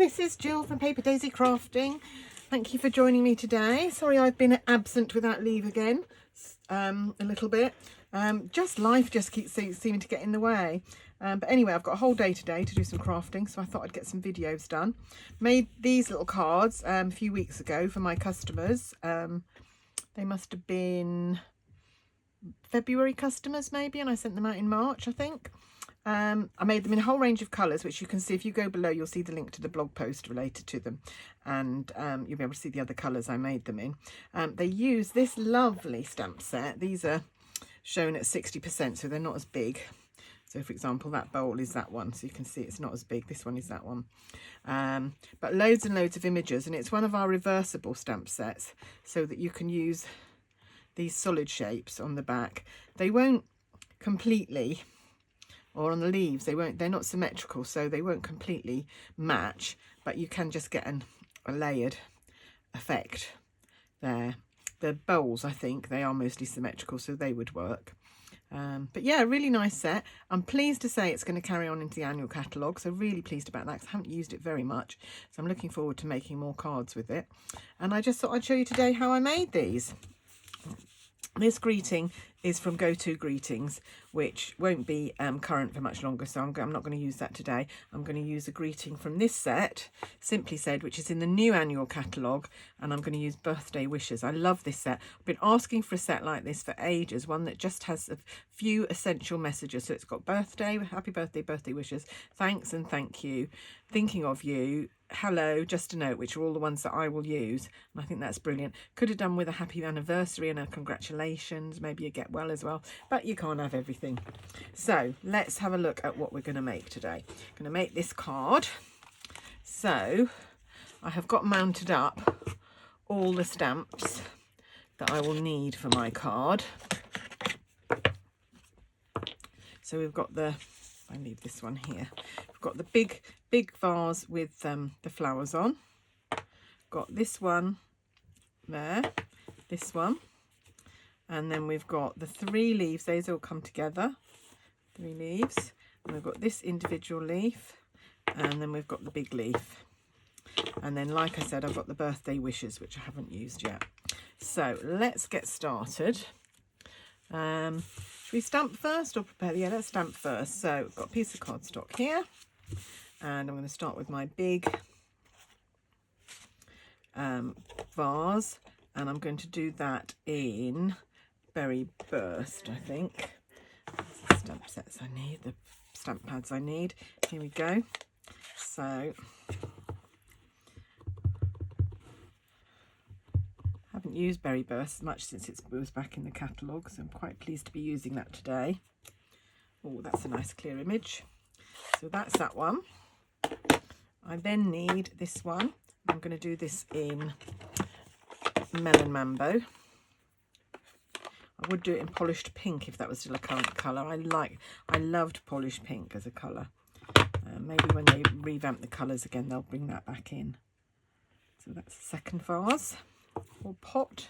this is Jill from Paper Daisy Crafting. Thank you for joining me today. Sorry I've been absent without leave again, a little bit. Just life just keeps seeming to get in the way. But anyway, I've got a whole day today to do some crafting, so I thought I'd get some videos done. Made these little cards a few weeks ago for my customers. They must have been February customers maybe, and I sent them out in March, I think. I made them in a whole range of colours, which you can see if you go below. You'll see the link to the blog post related to them, and you'll be able to see the other colours I made them in. They use this lovely stamp set. These are shown at 60%, so they're not as big. So for example, that bowl is that one, so you can see it's not as big. This one is that one. But loads and loads of images, and it's one of our reversible stamp sets, so that you can use these solid shapes on the back. They won't completely, or on the leaves they're not symmetrical, so they won't completely match, but you can just get a layered effect there. The bowls, I think they are mostly symmetrical, so they would work. But yeah, really nice set. I'm pleased to say it's going to carry on into the annual catalogue, so really pleased about that because I haven't used it very much, so I'm looking forward to making more cards with it. And I just thought I'd show you today how I made these. This greeting is from Go To Greetings, which won't be current for much longer, so I'm not going to use that today. I'm going to use a greeting from this set, Simply Said, which is in the new annual catalogue, and I'm going to use Birthday Wishes. I love this set. I've been asking for a set like this for ages, one that just has a few essential messages. So it's got birthday, happy birthday, birthday wishes, thanks and thank you, thinking of you, hello, just a note, which are all the ones that I will use, and I think that's brilliant. Could have done with a happy anniversary and a congratulations, maybe a get well as well, but you can't have everything. So let's have a look at what we're going to make today. I'm going to make this card. So I have got mounted up all the stamps that I will need for my card. So we've got I leave this one here. We've got the big vase with the flowers on. Got this one there, this one, and then we've got the 3 leaves. These all come together, 3 leaves. And we've got this individual leaf, and then we've got the big leaf. And then, like I said, I've got the birthday wishes, which I haven't used yet. So let's get started. Should we stamp first or prepare? Yeah, let's stamp first. So I've got a piece of cardstock here, and I'm going to start with my big vase, and I'm going to do that in Berry Burst, I think. That's the stamp sets I need, the stamp pads I need. Here we go. So haven't used Berry Burst much since it was back in the catalogue, so I'm quite pleased to be using that today. Oh, that's a nice clear image. So that's that one. I then need this one. I'm going to do this in Melon Mambo. I would do it in Polished Pink if that was still a current colour. I loved Polished Pink as a colour. Maybe when they revamp the colours again, they'll bring that back in. So that's the second vase or pot.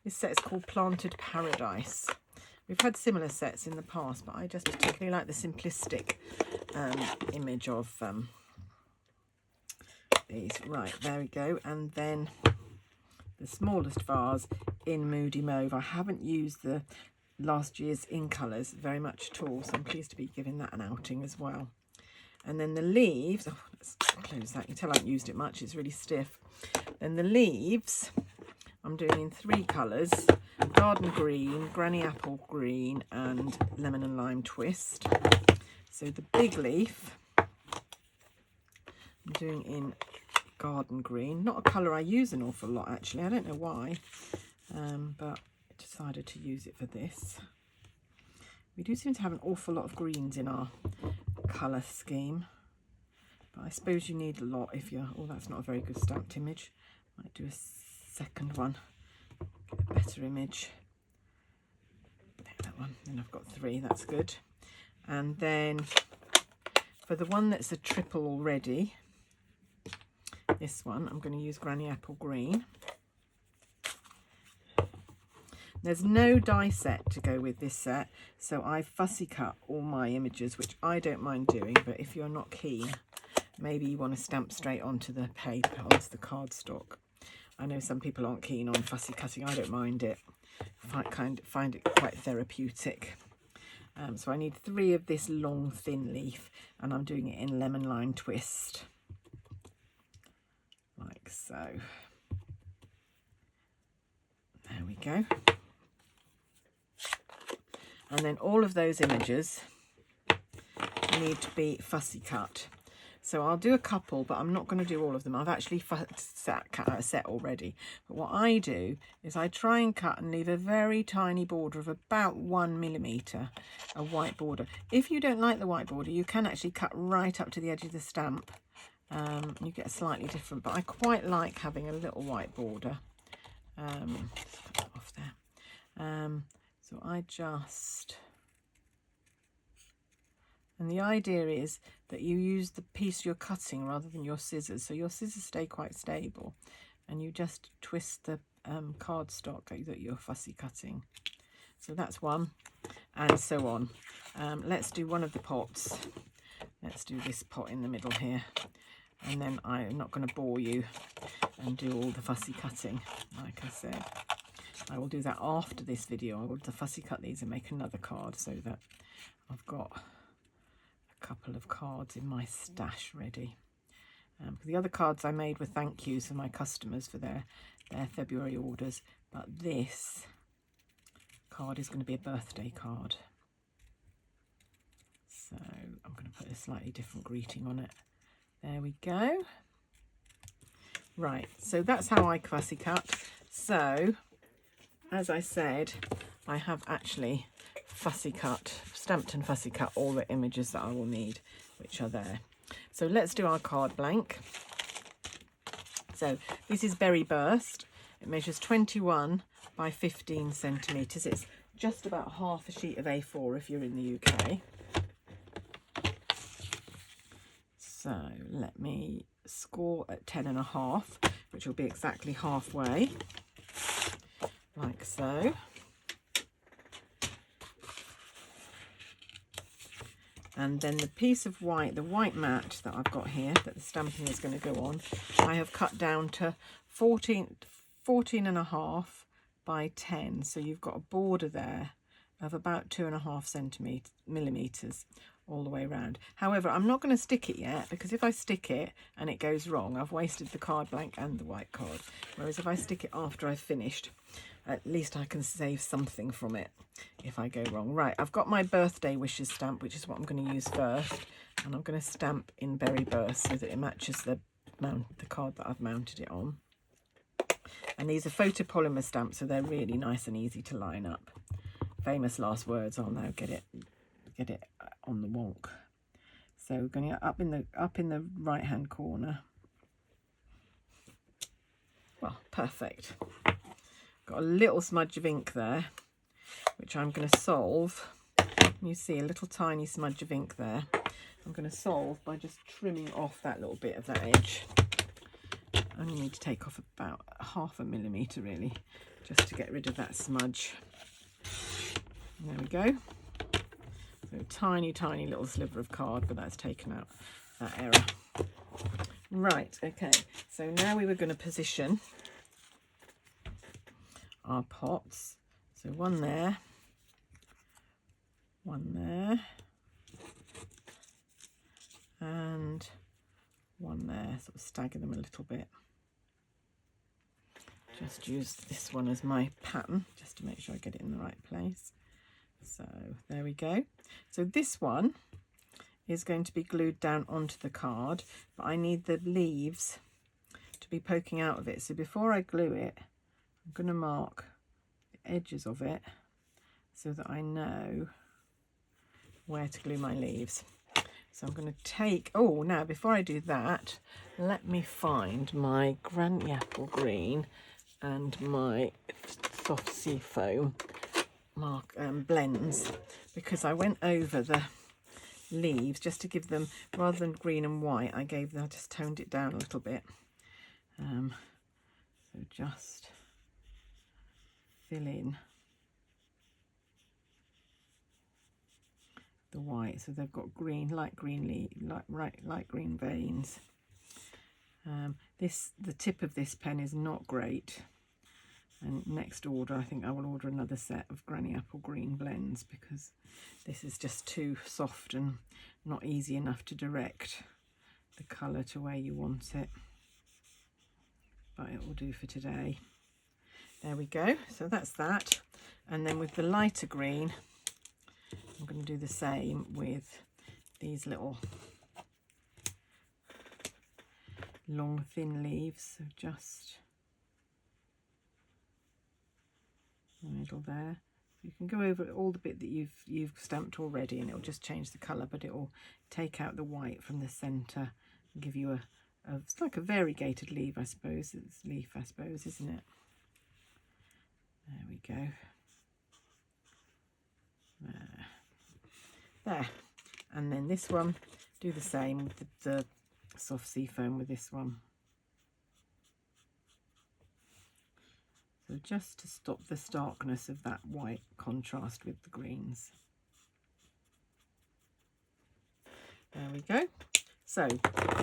This set is called Planted Paradise. We've had similar sets in the past, but I just particularly like the simplistic image of these. Right, there we go. And then the smallest vase in Moody Mauve. I haven't used the last year's in colours very much at all, so I'm pleased to be giving that an outing as well. And then the leaves, oh, let's close that. You can tell I haven't used it much, it's really stiff. Then the leaves, I'm doing in 3 colours, Garden Green, Granny Apple Green, and Lemon and Lime Twist. So the big leaf, I'm doing in Garden Green, not a colour I use an awful lot actually, I don't know why, but I decided to use it for this. We do seem to have an awful lot of greens in our colour scheme, but I suppose you need a lot if you're, oh, that's not a very good stamped image. Might do a second one, get a better image. Take that one, then I've got 3, that's good. And then for the one that's a triple already, this one, I'm going to use Granny Apple Green. There's no die set to go with this set, so I fussy cut all my images, which I don't mind doing, but if you're not keen, maybe you want to stamp straight onto the paper, onto the cardstock. I know some people aren't keen on fussy cutting. I don't mind it. Find it quite therapeutic. So I need 3 of this long thin leaf, and I'm doing it in lemon lime twist, like so. There we go. And then all of those images need to be fussy cut. So I'll do a couple, but I'm not going to do all of them. I've actually cut a set already. But what I do is I try and cut and leave a very tiny border of about 1 millimetre, a white border. If you don't like the white border, you can actually cut right up to the edge of the stamp. You get a slightly different, but I quite like having a little white border. Just put that off there. So I just... And the idea is that you use the piece you're cutting rather than your scissors. So your scissors stay quite stable. And you just twist the cardstock that you're fussy cutting. So that's one. And so on. Let's do one of the pots. Let's do this pot in the middle here. And then I'm not going to bore you and do all the fussy cutting, like I said. I will do that after this video. I will fussy cut these and make another card so that I've got couple of cards in my stash ready. The other cards I made were thank yous for my customers for their February orders, but this card is going to be a birthday card. So I'm going to put a slightly different greeting on it. There we go. Right, so that's how I fussy cut. So, as I said, I have actually stamped and fussy cut all the images that I will need, which are there. So let's do our card blank. So this is Berry Burst. It measures 21 by 15 centimetres. It's just about half a sheet of A4 if you're in the UK. So let me score at 10.5, which will be exactly halfway, like so. And then the piece of white, the white mat that I've got here, that the stamping is going to go on, I have cut down to 14.5 by 10. So you've got a border there of about 2.5 millimetres all the way around. However, I'm not going to stick it yet, because if I stick it and it goes wrong, I've wasted the card blank and the white card. Whereas if I stick it after I've finished, at least I can save something from it if I go wrong. Right, I've got my birthday wishes stamp, which is what I'm going to use first, and I'm going to stamp in Berry Burst so that it matches the card that I've mounted it on. And these are photopolymer stamps, so they're really nice and easy to line up. Famous last words. I'll now get it on the wonk. So we're going to up in the right hand corner. Well, perfect. Got a little smudge of ink there, which I'm going to solve. You see a little tiny smudge of ink there. I'm going to solve by just trimming off that little bit of that edge. I only need to take off about 0.5 millimetre really, just to get rid of that smudge. There we go. So tiny little sliver of card, but that's taken out that error. Right, okay. So now we were going to position our pots. So one there, and one there. Sort of stagger them a little bit. Just use this one as my pattern, just to make sure I get it in the right place. So there we go. So this one is going to be glued down onto the card, but I need the leaves to be poking out of it. So before I glue it, I'm going to mark the edges of it so that I know where to glue my leaves. So I'm going to take, now before I do that, let me find my Granny Apple Green and my soft sea foam blends, because I went over the leaves just to give them, rather than green and white, I just toned it down a little bit. So just fill in the white. So they've got green, light green light green veins. The tip of this pen is not great. And next order, I think I will order another set of Granny Apple Green blends, because this is just too soft and not easy enough to direct the colour to where you want it. But it will do for today. There we go. So that's that. And then with the lighter green, I'm going to do the same with these little long thin leaves. So just the middle there. You can go over all the bit that you've stamped already, and it'll just change the colour, but it will take out the white from the centre and give you it's like a variegated leaf, I suppose. It's leaf, I suppose, isn't it? There we go. There. And then this one, do the same with the soft sea foam with this one. So just to stop the starkness of that white contrast with the greens. There we go. So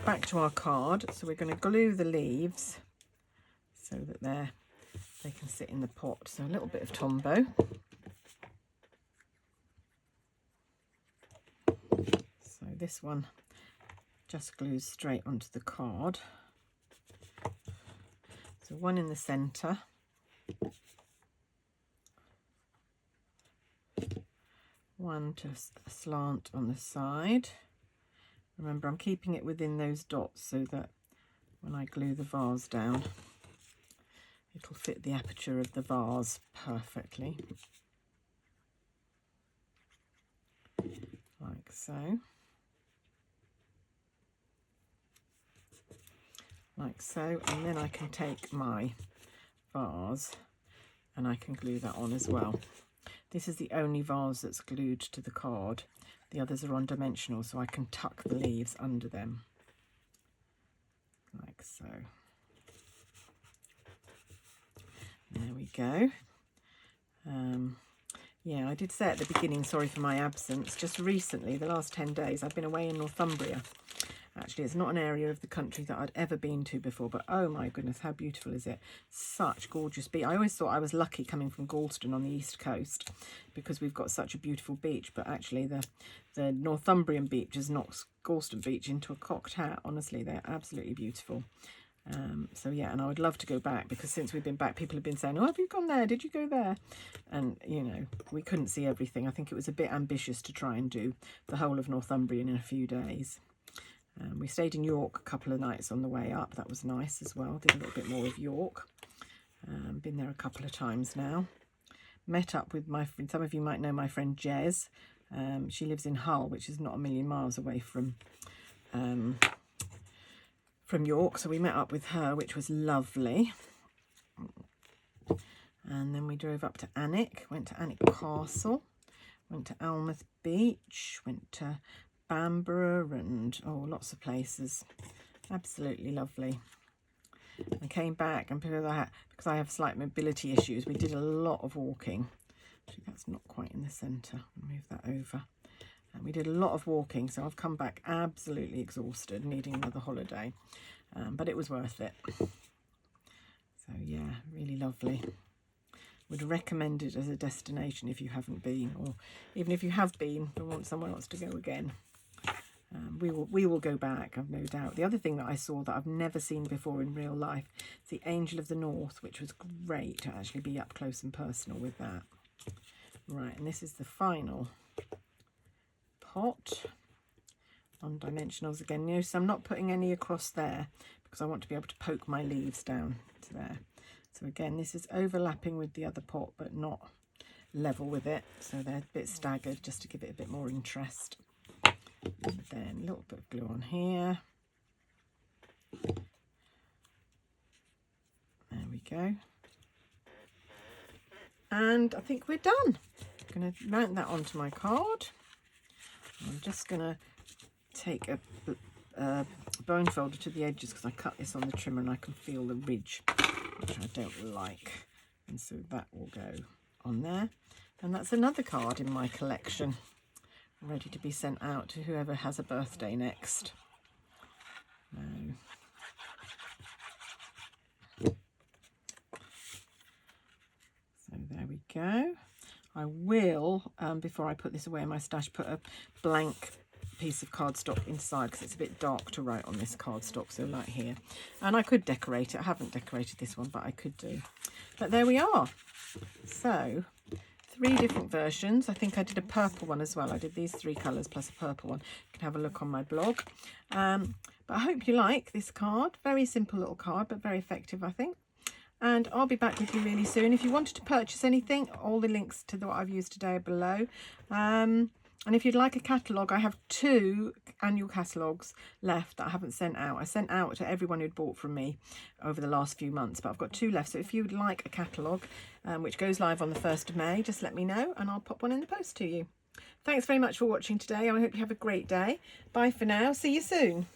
back to our card. So we're going to glue the leaves so that they can sit in the pot. So a little bit of Tombow. So this one just glues straight onto the card. So one in the centre. One to slant on the side. Remember, I'm keeping it within those dots so that when I glue the vase down, it'll fit the aperture of the vase perfectly. Like so. Like so. And then I can take my vase and I can glue that on as well. This is the only vase that's glued to the card. The others are on dimensional, so I can tuck the leaves under them. Like so. There we go. Yeah, I did say at the beginning, sorry for my absence. Just recently, the last 10 days, I've been away in Northumbria. Actually, it's not an area of the country that I'd ever been to before, but oh my goodness, how beautiful is it? Such gorgeous beach. I always thought I was lucky coming from Galston on the east coast because we've got such a beautiful beach, but actually the Northumbrian beaches knocks Galston Beach into a cocked hat. Honestly, they're absolutely beautiful. So yeah, and I would love to go back, because since we've been back, people have been saying, oh, have you gone there? Did you go there? And, you know, we couldn't see everything. I think it was a bit ambitious to try and do the whole of Northumbrian in a few days. We stayed in York a couple of nights on the way up. That was nice as well. Did a little bit more of York. Been there a couple of times now. Met up with my friend. Some of you might know my friend Jez. She lives in Hull, which is not a million miles away from York. So we met up with her, which was lovely. And then we drove up to Alnwick. Went to Alnwick Castle. Went to Almouth Beach. Went to Bamborough and lots of places. Absolutely lovely. I came back, and because I have slight mobility issues, we did a lot of walking. Actually, that's not quite in the centre. I'll move that over. And we did a lot of walking, so I've come back absolutely exhausted, needing another holiday. But it was worth it. So yeah, really lovely. Would recommend it as a destination if you haven't been, or even if you have been but want somewhere else to go again. We will go back, I've no doubt. The other thing that I saw that I've never seen before in real life is the Angel of the North, which was great to actually be up close and personal with that. Right, and this is the final pot on dimensionals again. You know, so I'm not putting any across there because I want to be able to poke my leaves down to there. So again, this is overlapping with the other pot but not level with it, so they're a bit staggered just to give it a bit more interest. And then a little bit of glue on here. There we go. And I think we're done. I'm going to mount that onto my card. I'm just going to take a bone folder to the edges because I cut this on the trimmer and I can feel the ridge, which I don't like. And so that will go on there. And that's another card in my collection. ready to be sent out to whoever has a birthday next. No. So there we go. I will, before I put this away in my stash, put a blank piece of cardstock inside because it's a bit dark to write on this cardstock, so like here. And I could decorate it. I haven't decorated this one, but I could do. But there we are. So 3 different versions. I think I did a purple one as well. I did these 3 colours plus a purple one. You can have a look on my blog. But I hope you like this card. Very simple little card, but very effective, I think. And I'll be back with you really soon. If you wanted to purchase anything, all the links to what I've used today are below. And if you'd like a catalogue, I have 2 annual catalogues left that I haven't sent out. I sent out to everyone who'd bought from me over the last few months, but I've got 2 left. So if you'd like a catalogue, which goes live on the 1st of May, just let me know and I'll pop one in the post to you. Thanks very much for watching today. I hope you have a great day. Bye for now. See you soon.